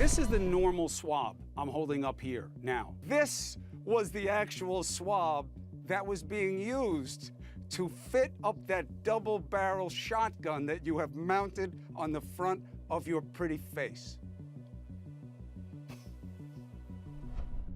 This is the normal swab I'm holding up here now. This was the actual swab that was being used to fit up that double-barrel shotgun that you have mounted on the front of your pretty face.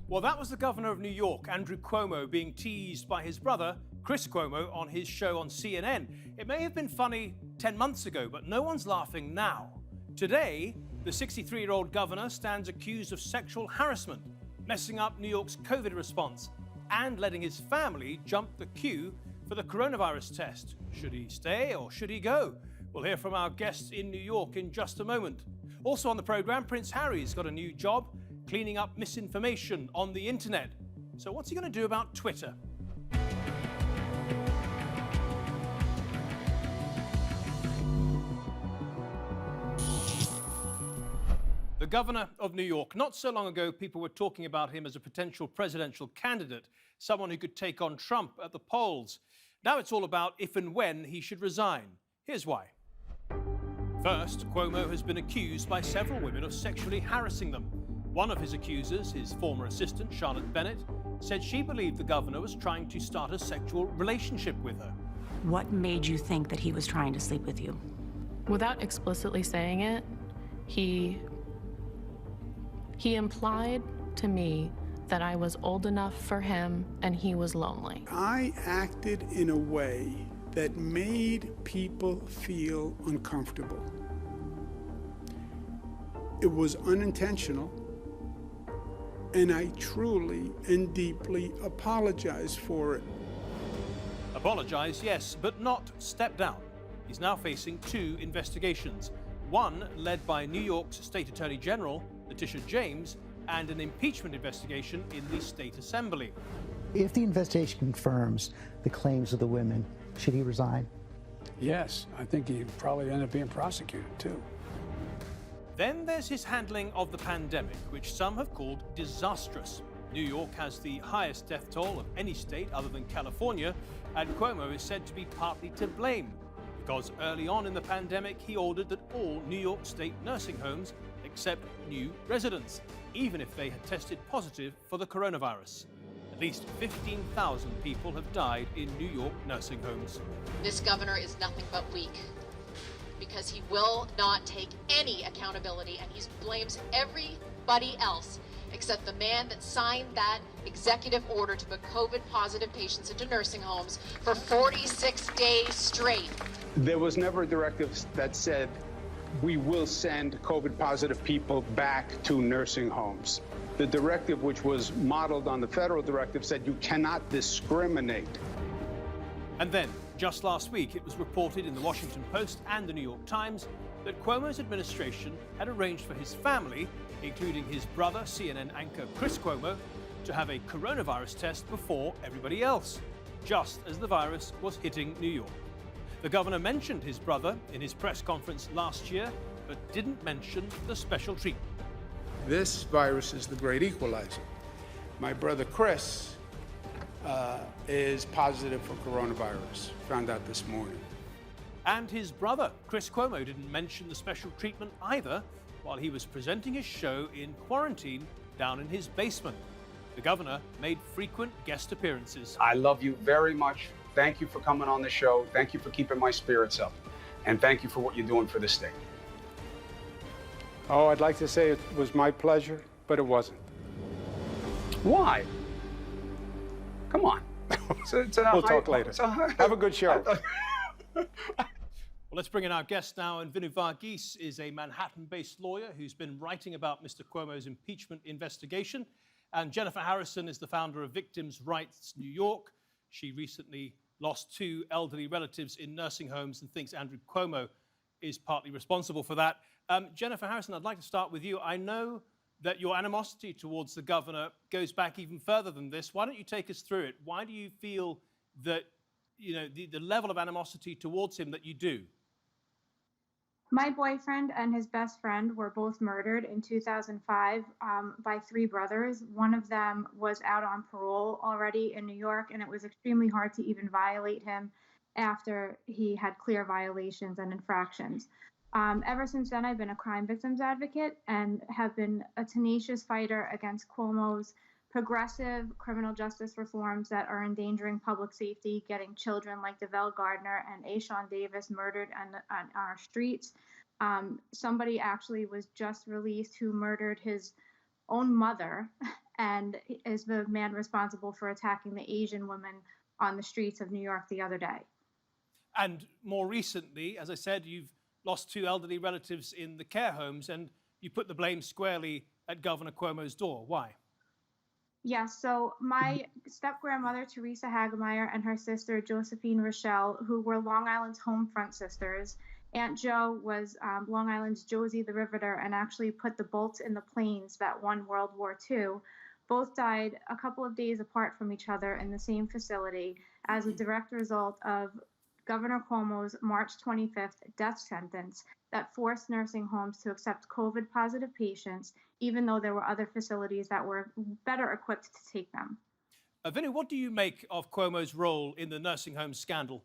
Well, that was the governor of New York, Andrew Cuomo, being teased by his brother, Chris Cuomo, on his show on CNN. It may have been funny 10 months ago, but no one's laughing now. Today, the 63-year-old governor stands accused of sexual harassment, messing up New York's COVID response, and letting his family jump the queue for the coronavirus test. Should he stay or should he go? We'll hear from our guests in New York in just a moment. Also on the program, Prince Harry's got a new job cleaning up misinformation on the internet. So what's he going to do about Twitter? The governor of New York. Not so long ago, people were talking about him as a potential presidential candidate, someone who could take on Trump at the polls. Now it's all about if and when he should resign. Here's why. First, Cuomo has been accused by several women of sexually harassing them. One of his accusers, his former assistant, Charlotte Bennett, said she believed the governor was trying to start a sexual relationship with her. What made you think that he was trying to sleep with you? Without explicitly saying it, he implied to me that I was old enough for him and he was lonely. I acted in a way that made people feel uncomfortable. It was unintentional, and I truly and deeply apologize for it. Apologize, yes, but not step down. He's now facing 2 investigations. One led by New York's State Attorney General, Letitia James, and an impeachment investigation in the State Assembly. If the investigation confirms the claims of the women, should he resign? Yes, I think he'd probably end up being prosecuted, too. Then there's his handling of the pandemic, which some have called disastrous. New York has the highest death toll of any state other than California, and Cuomo is said to be partly to blame, because early on in the pandemic, he ordered that all New York State nursing homes accept new residents, even if they had tested positive for the coronavirus. At least 15,000 people have died in New York nursing homes. This governor is nothing but weak, because he will not take any accountability, and he blames everybody else except the man that signed that executive order to put COVID-positive patients into nursing homes for 46 days straight. There was never a directive that said we will send COVID-positive people back to nursing homes. The directive, which was modeled on the federal directive, said you cannot discriminate. And then, just last week, it was reported in the Washington Post and the New York Times that Cuomo's administration had arranged for his family, including his brother, CNN anchor Chris Cuomo, to have a coronavirus test before everybody else, just as the virus was hitting New York. The governor mentioned his brother in his press conference last year, but didn't mention the special treatment. This virus is the great equalizer. My brother Chris is positive for coronavirus. Found out this morning. And his brother, Chris Cuomo, didn't mention the special treatment either while he was presenting his show in quarantine down in his basement. The governor made frequent guest appearances. I love you very much. Thank you for coming on the show. Thank you for keeping my spirits up. And thank you for what you're doing for the state. Oh, I'd like to say it was my pleasure, but it wasn't. Why? Come on. We'll talk later. Have a good show. Well, let's bring in our guest now. And Vinu Varghese is a Manhattan-based lawyer who's been writing about Mr. Cuomo's impeachment investigation. And Jennifer Harrison is the founder of Victims' Rights New York. She recently lost 2 elderly relatives in nursing homes and thinks Andrew Cuomo is partly responsible for that. Jennifer Harrison, I'd like to start with you. I know that your animosity towards the governor goes back even further than this. Why don't you take us through it? Why do you feel that, you know, the level of animosity towards him that you do? My boyfriend and his best friend were both murdered in 2005 by 3 brothers. One of them was out on parole already in New York, and it was extremely hard to even violate him after he had clear violations and infractions. Ever since then, I've been a crime victims advocate and have been a tenacious fighter against Cuomo's progressive criminal justice reforms that are endangering public safety, getting children like DeVell Gardner and Ashawn Davis murdered on our streets. Somebody actually was just released who murdered his own mother and is the man responsible for attacking the Asian woman on the streets of New York the other day. And more recently, as I said, you've lost 2 elderly relatives in the care homes, and you put the blame squarely at Governor Cuomo's door. Why? Yes, so my step-grandmother, Teresa Hagemeyer, and her sister, Josephine Rochelle, who were Long Island's home front sisters. Aunt Jo was Long Island's Josie the Riveter and actually put the bolts in the planes that won World War II. Both died a couple of days apart from each other in the same facility as a direct result of Governor Cuomo's March 25th death sentence that forced nursing homes to accept COVID-positive patients, even though there were other facilities that were better equipped to take them. Vinny, what do you make of Cuomo's role in the nursing home scandal?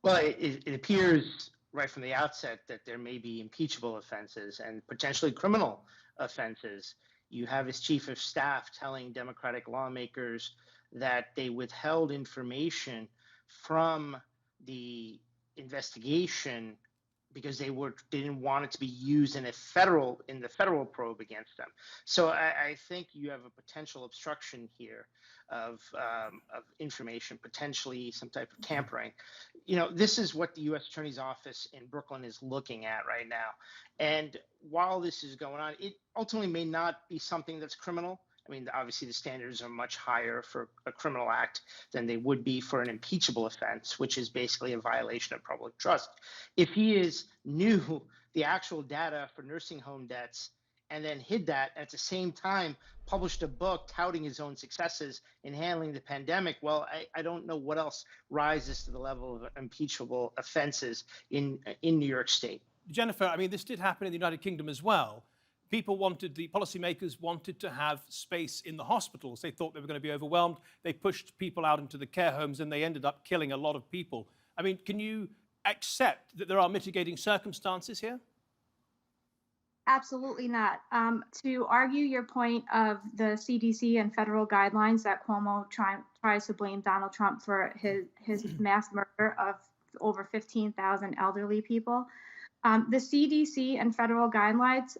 Well, it appears right from the outset that there may be impeachable offenses and potentially criminal offenses. You have his chief of staff telling Democratic lawmakers that they withheld information from the investigation because they didn't want it to be used in the federal probe against them. So I think you have a potential obstruction here of information, potentially some type of tampering. You know, this is what the U.S. Attorney's Office in Brooklyn is looking at right now. And while this is going on, it ultimately may not be something that's criminal. I mean, obviously the standards are much higher for a criminal act than they would be for an impeachable offense, which is basically a violation of public trust. If he knew the actual data for nursing home deaths and then hid that at the same time, published a book touting his own successes in handling the pandemic, well, I don't know what else rises to the level of impeachable offenses in New York State. Jennifer, I mean, this did happen in the United Kingdom as well. The policymakers wanted to have space in the hospitals. They thought they were going to be overwhelmed. They pushed people out into the care homes and they ended up killing a lot of people. I mean, can you accept that there are mitigating circumstances here? Absolutely not. To argue your point of the CDC and federal guidelines that Cuomo tries to blame Donald Trump for his mass murder of over 15,000 elderly people, the CDC and federal guidelines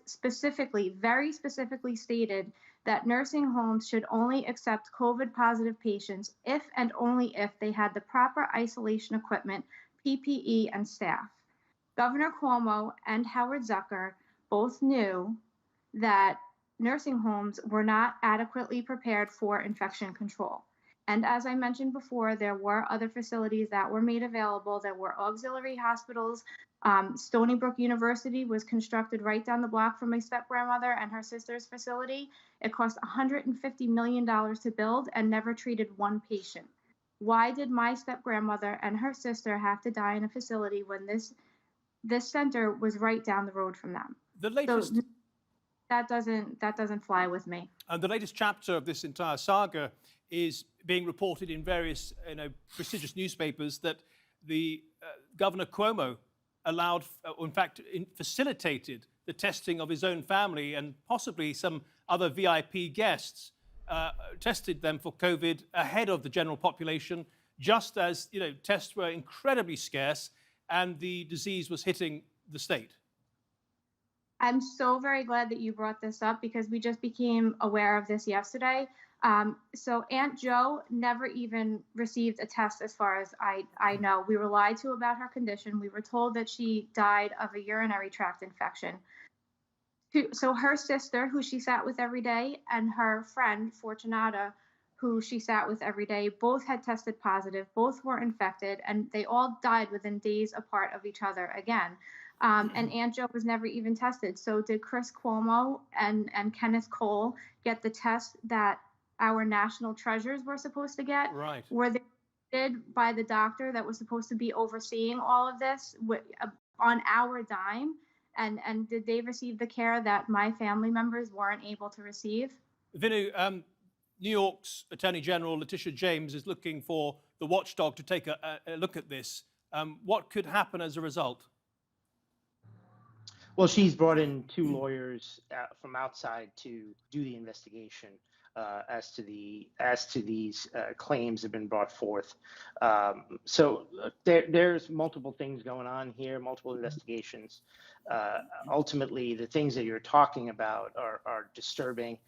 very specifically stated that nursing homes should only accept COVID-positive patients if and only if they had the proper isolation equipment, PPE, and staff. Governor Cuomo and Howard Zucker both knew that nursing homes were not adequately prepared for infection control. And as I mentioned before, there were other facilities that were made available. There were auxiliary hospitals. Stony Brook University was constructed right down the block from my step-grandmother and her sister's facility. It cost $150 million to build and never treated one patient. Why did my step-grandmother and her sister have to die in a facility when this center was right down the road from them? The latest... So that doesn't fly with me. And the latest chapter of this entire saga is being reported in various prestigious newspapers that the Governor Cuomo allowed, in fact, facilitated the testing of his own family and possibly some other VIP guests, tested them for COVID ahead of the general population, just as tests were incredibly scarce and the disease was hitting the state. I'm so very glad that you brought this up because we just became aware of this yesterday. So Aunt Jo never even received a test as far as I know. We were lied to about her condition. We were told that she died of a urinary tract infection. So her sister, who she sat with every day, and her friend, Fortunata, who she sat with every day, both had tested positive, both were infected, and they all died within days apart of each other again. And Aunt Jo was never even tested. So did Chris Cuomo and Kenneth Cole get the test that our national treasures were supposed to get? Right. Were they did by the doctor that was supposed to be overseeing all of this on our dime? And did they receive the care that my family members weren't able to receive? Vinu, New York's Attorney General Letitia James is looking for the watchdog to take a look at this. What could happen as a result? Well, she's brought in two lawyers from outside to do the investigation as to these claims that have been brought forth. So there's multiple things going on here, multiple investigations. Ultimately, the things that you're talking about are disturbing,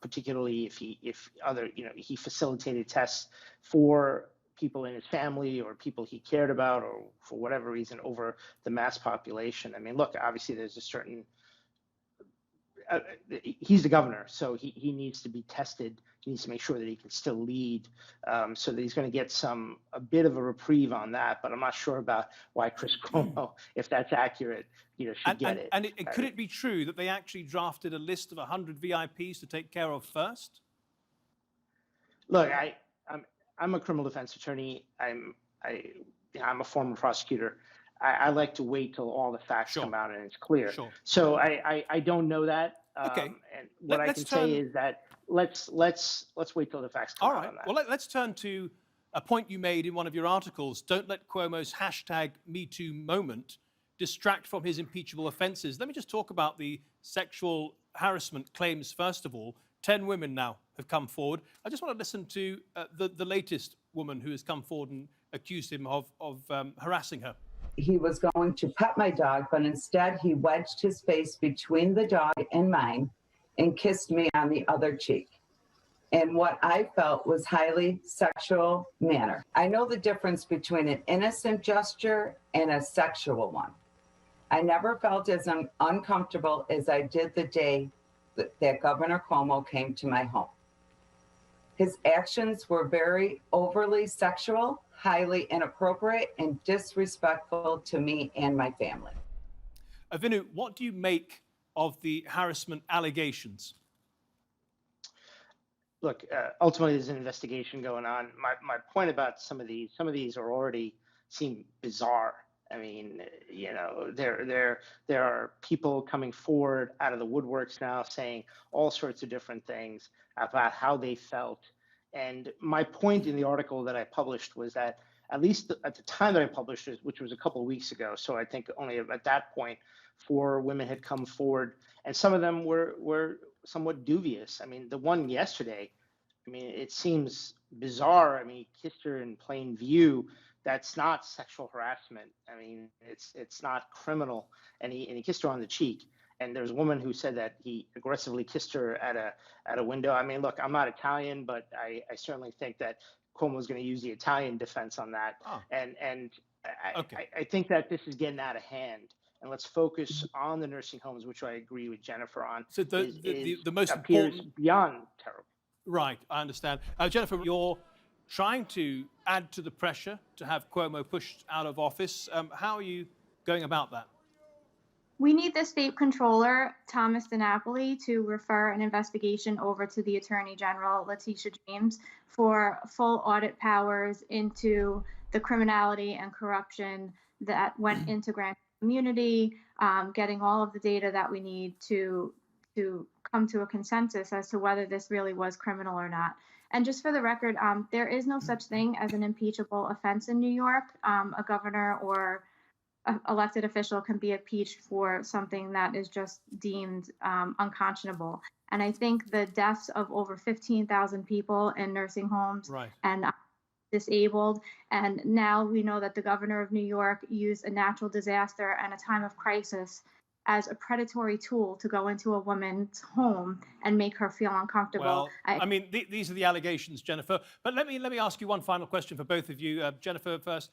particularly if he facilitated tests for people in his family or people he cared about, or for whatever reason over the mass population. I mean, look, obviously there's a certain, he's the governor, so he needs to be tested. He needs to make sure that he can still lead, so that he's going to get a bit of a reprieve on that. But I'm not sure about why Chris Cuomo, if that's accurate, should get it. And could it be true that they actually drafted a list of 100 VIPs to take care of first? Look, I'm a criminal defense attorney. I'm a former prosecutor. I like to wait till all the facts come out and it's clear. Sure. So I don't know that. Okay. And what I can say is that let's wait till the facts come out on that. Well, let's turn to a point you made in one of your articles. Don't let Cuomo's #MeToo moment distract from his impeachable offenses. Let me just talk about the sexual harassment claims first of all. 10 women now have come forward. I just want to listen to the latest woman who has come forward and accused him of harassing her. He was going to pet my dog, but instead he wedged his face between the dog and mine and kissed me on the other cheek in what I felt was highly sexual manner. I know the difference between an innocent gesture and a sexual one. I never felt as uncomfortable as I did the day that Governor Cuomo came to my home. His actions were very overly sexual, highly inappropriate, and disrespectful to me and my family. Avinu, what do you make of the harassment allegations? Look, ultimately there's an investigation going on. My point about some of these are already seem bizarre. I mean, there are people coming forward out of the woodworks now saying all sorts of different things about how they felt. And my point in the article that I published was that at least at the time that I published it, which was a couple of weeks ago, so I think only at that point 4 women had come forward, and some of them were somewhat dubious. I mean, the one yesterday, I mean, it seems bizarre. I mean, he kissed her in plain view. That's not sexual harassment. I mean, it's not criminal. And he kissed her on the cheek. And there's a woman who said that he aggressively kissed her at a window. I mean, look, I'm not Italian, but I certainly think that Cuomo's going to use the Italian defense on that. Oh. And I think that this is getting out of hand. And let's focus on the nursing homes, which I agree with Jennifer on. So the most important beyond terrible. Right, I understand. Jennifer, you're trying to add to the pressure to have Cuomo pushed out of office. How are you going about that? We need the state controller, Thomas DiNapoli, to refer an investigation over to the Attorney General, Letitia James, for full audit powers into the criminality and corruption that went into Grand Community, getting all of the data that we need to come to a consensus as to whether this really was criminal or not. And just for the record, there is no such thing as an impeachable offense in New York. A governor or elected official can be impeached for something that is just deemed unconscionable. And I think the deaths of over 15,000 people in nursing homes and disabled, and now we know that the governor of New York used a natural disaster and a time of crisis as a predatory tool to go into a woman's home and make her feel uncomfortable. Well, I mean, these are the allegations, Jennifer. But let me ask you one final question for both of you. Jennifer first.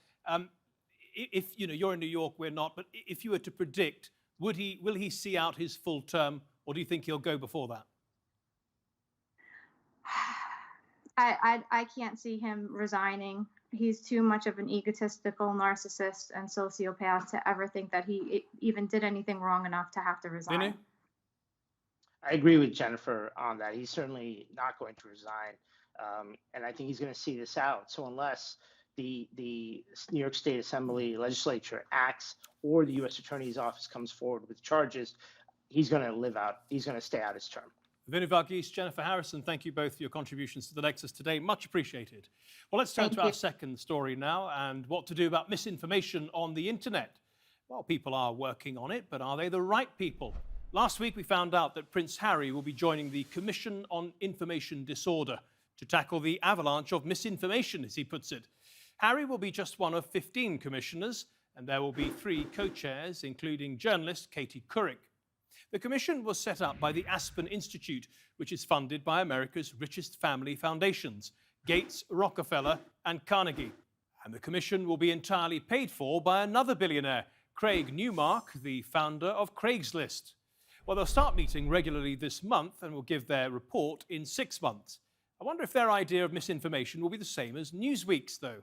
If you're in New York, we're not. But if you were to predict, will he see out his full term, or do you think he'll go before that? I can't see him resigning. He's too much of an egotistical narcissist and sociopath to ever think that he even did anything wrong enough to have to resign. Vinny? I agree with Jennifer on that. He's certainly not going to resign. And I think he's going to see this out. So unless the New York State Assembly legislature acts or the U.S. Attorney's Office comes forward with charges, he's going to stay out his term. Vinu Varghese, Jennifer Harrison, thank you both for your contributions to the Nexus today. Much appreciated. Well, let's turn to our second story now, and what to do about misinformation on the internet. Well, people are working on it, but are they the right people? Last week, we found out that Prince Harry will be joining the Commission on Information Disorder to tackle the avalanche of misinformation, as he puts it. Harry will be just one of 15 commissioners, and there will be 3 co-chairs, including journalist Katie Couric. The commission was set up by the Aspen Institute, which is funded by America's richest family foundations, Gates, Rockefeller, and Carnegie. And the commission will be entirely paid for by another billionaire, Craig Newmark, the founder of Craigslist. Well, they'll start meeting regularly this month and will give their report in 6 months. I wonder if their idea of misinformation will be the same as Newsweek's, though.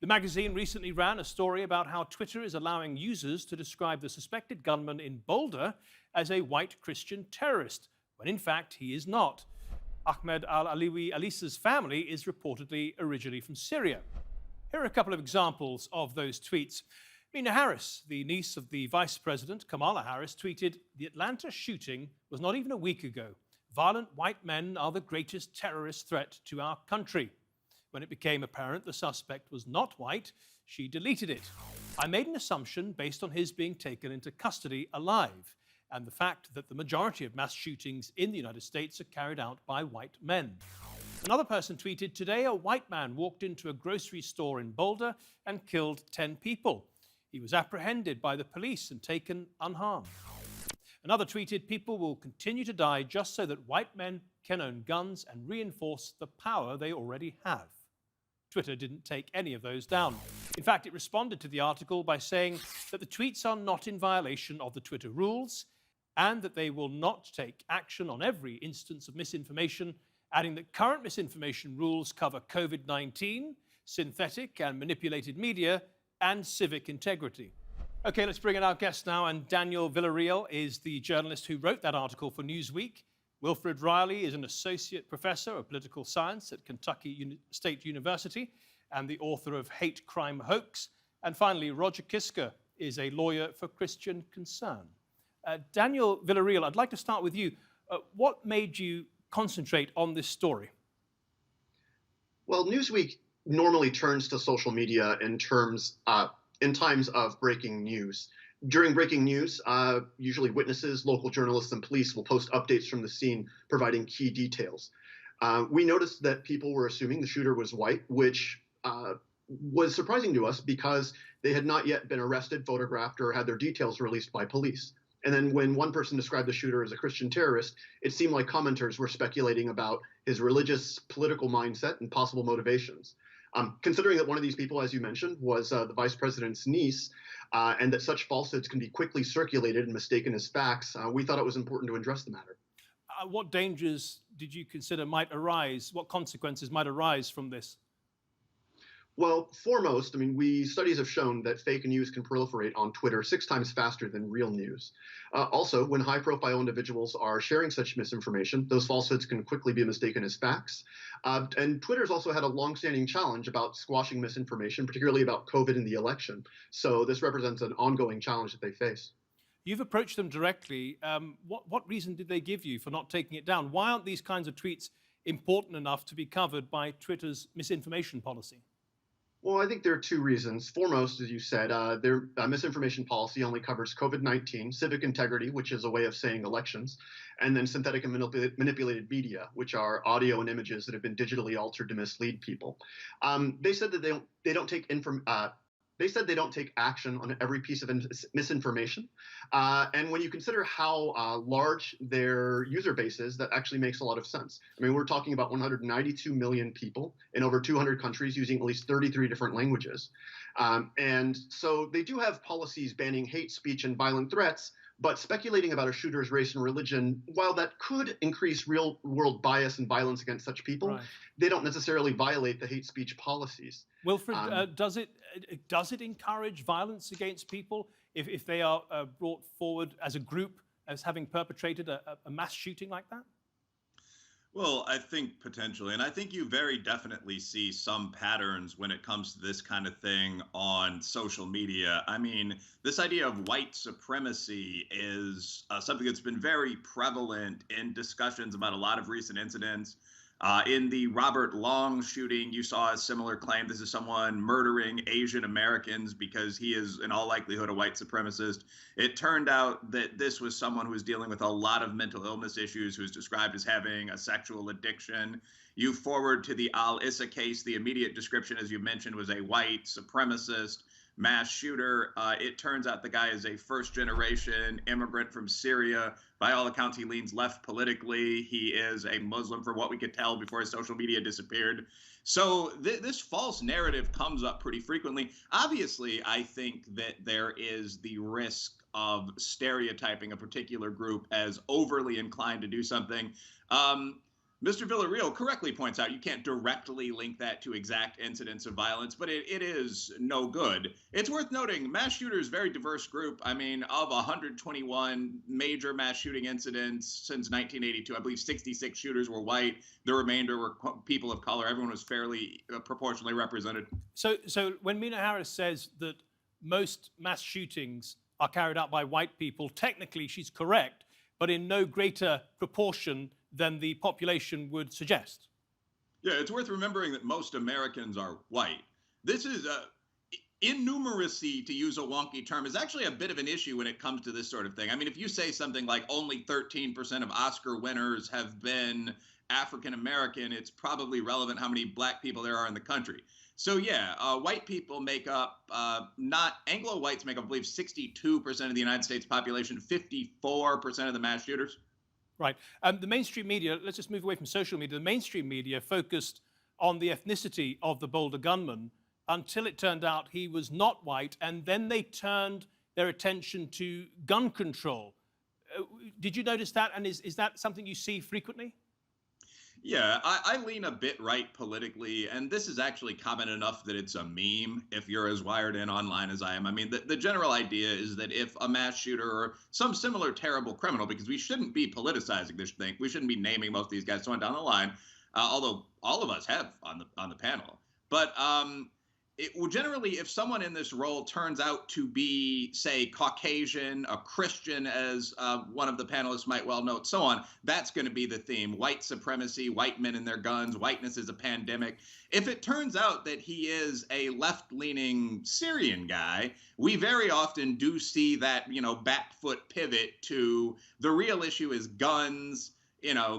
The magazine recently ran a story about how Twitter is allowing users to describe the suspected gunman in Boulder as a white Christian terrorist, when in fact he is not. Ahmed al-Aliwi Alisa's family is reportedly originally from Syria. Here are a couple of examples of those tweets. Mina Harris, the niece of the Vice President, Kamala Harris, tweeted, "The Atlanta shooting was not even a week ago. Violent white men are the greatest terrorist threat to our country." When it became apparent the suspect was not white, she deleted it. "I made an assumption based on his being taken into custody alive and the fact that the majority of mass shootings in the United States are carried out by white men." Another person tweeted, "Today a white man walked into a grocery store in Boulder and killed 10 people. He was apprehended by the police and taken unharmed." Another tweeted, "People will continue to die just so that white men can own guns and reinforce the power they already have." Twitter didn't take any of those down. In fact, it responded to the article by saying that the tweets are not in violation of the Twitter rules and that they will not take action on every instance of misinformation, adding that current misinformation rules cover COVID-19, synthetic and manipulated media, and civic integrity. Okay, let's bring in our guest now, and Daniel Villarreal is the journalist who wrote that article for Newsweek. Wilfred Riley is an associate professor of political science at Kentucky State University and the author of Hate, Crime, Hoax. And finally, Roger Kiska is a lawyer for Christian Concern. Daniel Villarreal, I'd like to start with you. What made you concentrate on this story? Well, Newsweek normally turns to social media in times of breaking news. During breaking news, usually witnesses, local journalists, and police will post updates from the scene, providing key details. We noticed that people were assuming the shooter was white, which was surprising to us because they had not yet been arrested, photographed, or had their details released by police. And then when one person described the shooter as a Christian terrorist, it seemed like commenters were speculating about his religious, political mindset and possible motivations. Considering that one of these people, as you mentioned, was the vice president's niece, and that such falsehoods can be quickly circulated and mistaken as facts, we thought it was important to address the matter. What dangers did you consider might arise? What consequences might arise from this? Well, foremost, studies have shown that fake news can proliferate on Twitter 6 times faster than real news. Also, when high-profile individuals are sharing such misinformation, those falsehoods can quickly be mistaken as facts. And Twitter's also had a long-standing challenge about squashing misinformation, particularly about COVID and the election. So this represents an ongoing challenge that they face. You've approached them directly. What reason did they give you for not taking it down? Why aren't these kinds of tweets important enough to be covered by Twitter's misinformation policy? Well, I think there are 2 reasons. Foremost, as you said, their misinformation policy only covers COVID-19, civic integrity, which is a way of saying elections, and then synthetic and manipulated media, which are audio and images that have been digitally altered to mislead people. They said that they don't take action on every piece of misinformation. And when you consider how large their user base is, that actually makes a lot of sense. We're talking about 192 million people in over 200 countries using at least 33 different languages. And so they do have policies banning hate speech and violent threats, but speculating about a shooter's race and religion, while that could increase real-world bias and violence against such people, right, they don't necessarily violate the hate speech policies. Wilfred, does it encourage violence against people if they are brought forward as a group as having perpetrated a mass shooting like that? Well, I think potentially, and I think you very definitely see some patterns when it comes to this kind of thing on social media. I mean, this idea of white supremacy is something that's been very prevalent in discussions about a lot of recent incidents. In the Robert Long shooting, you saw a similar claim. This is someone murdering Asian Americans because he is, in all likelihood, a white supremacist. It turned out that this was someone who was dealing with a lot of mental illness issues, who's described as having a sexual addiction. You forward to the Al Issa case, the immediate description, as you mentioned, was a white supremacist mass shooter. It turns out the guy is a first-generation immigrant from Syria. By all accounts, he leans left politically. He is a Muslim, from what we could tell before his social media disappeared. So this false narrative comes up pretty frequently. Obviously, I think that there is the risk of stereotyping a particular group as overly inclined to do something. Mr. Villarreal correctly points out you can't directly link that to exact incidents of violence, but it is no good. It's worth noting mass shooters, very diverse group. I mean, of 121 major mass shooting incidents since 1982, I believe 66 shooters were white. The remainder were people of color. Everyone was fairly proportionally represented. So when Mina Harris says that most mass shootings are carried out by white people, technically she's correct, but in no greater proportion than the population would suggest. Yeah, it's worth remembering that most Americans are white. This is innumeracy, to use a wonky term, is actually a bit of an issue when it comes to this sort of thing. I mean, if you say something like only 13% of Oscar winners have been African American, it's probably relevant how many black people there are in the country. So yeah, white people make up, not Anglo whites make up, I believe, 62% of the United States population, 54% of the mass shooters. Right. The mainstream media, let's just move away from social media. The mainstream media focused on the ethnicity of the Boulder gunman until it turned out he was not white, and then they turned their attention to gun control. Did you notice that, and is that something you see frequently? Yeah, I lean a bit right politically, and this is actually common enough that it's a meme if you're as wired in online as I am. I mean, the general idea is that if a mass shooter or some similar terrible criminal, because we shouldn't be politicizing this thing, we shouldn't be naming most of these guys so on down the line, although all of us have on the panel. But generally, if someone in this role turns out to be, say, Caucasian, a Christian, as one of the panelists might well note, so on, that's going to be the theme. White supremacy, white men and their guns, whiteness is a pandemic. If it turns out that he is a left-leaning Syrian guy, we very often do see that, back foot pivot to the real issue is guns.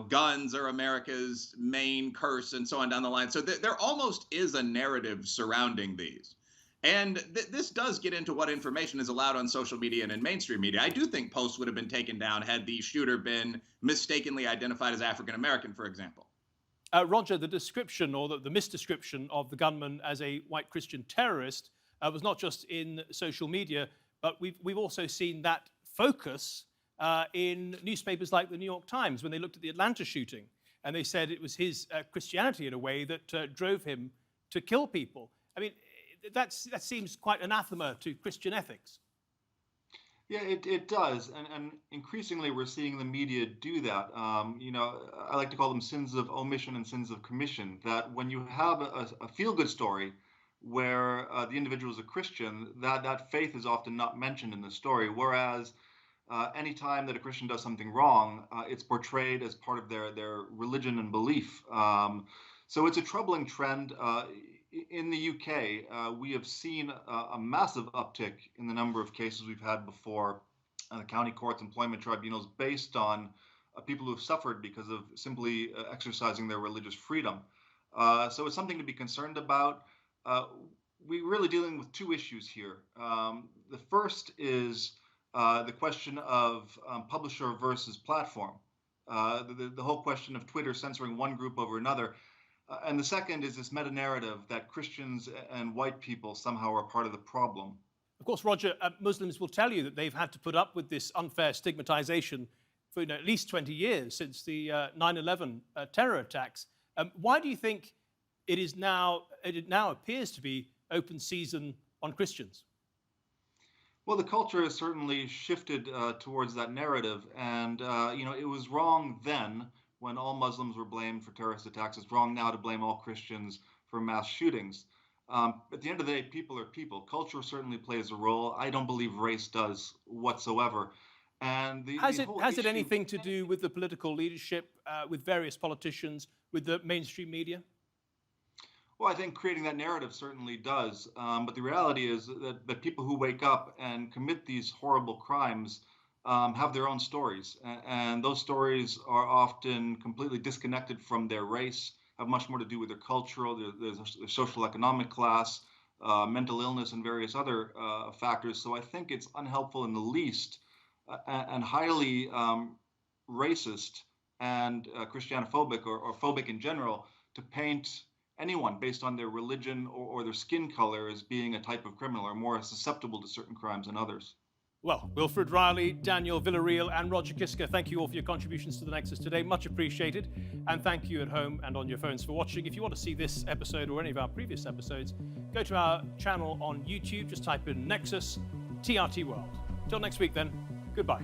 Guns are America's main curse and so on down the line. So there almost is a narrative surrounding these. And this does get into what information is allowed on social media and in mainstream media. I do think posts would have been taken down had the shooter been mistakenly identified as African American, for example. Roger, the description or the misdescription of the gunman as a white Christian terrorist was not just in social media, but we've also seen that focus in newspapers like the New York Times when they looked at the Atlanta shooting, and they said it was his Christianity in a way that drove him to kill people. I mean, that seems quite anathema to Christian ethics. Yeah, it does, and increasingly we're seeing the media do that. I like to call them sins of omission and sins of commission. That when you have a feel-good story where the individual is a Christian, that faith is often not mentioned in the story, whereas any time that a Christian does something wrong, it's portrayed as part of their religion and belief. So it's a troubling trend. In the UK, we have seen a massive uptick in the number of cases we've had before the county courts, employment tribunals, based on people who have suffered because of simply exercising their religious freedom. So it's something to be concerned about. We're really dealing with two issues here. The first is the question of publisher versus platform, the whole question of Twitter censoring one group over another. And the second is this meta-narrative that Christians and white people somehow are part of the problem. Of course, Roger, Muslims will tell you that they've had to put up with this unfair stigmatization for at least 20 years since the 9/11 terror attacks. Why do you think it now appears to be open season on Christians? Well, the culture has certainly shifted towards that narrative, and it was wrong then when all Muslims were blamed for terrorist attacks. It's wrong now to blame all Christians for mass shootings. At the end of the day, people are people. Culture certainly plays a role. I don't believe race does whatsoever. And has it anything to do with the political leadership, with various politicians, with the mainstream media? Well, I think creating that narrative certainly does. But the reality is that people who wake up and commit these horrible crimes have their own stories. And those stories are often completely disconnected from their race, have much more to do with their cultural, their social economic class, mental illness, and various other factors. So I think it's unhelpful in the least and highly racist and Christianophobic or phobic in general to paint anyone based on their religion or their skin color as being a type of criminal or more susceptible to certain crimes than others. Well, Wilfred Riley, Daniel Villarreal, and Roger Kiska, thank you all for your contributions to The Nexus today. Much appreciated. And thank you at home and on your phones for watching. If you want to see this episode or any of our previous episodes, go to our channel on YouTube. Just type in Nexus TRT World. Till next week then, goodbye.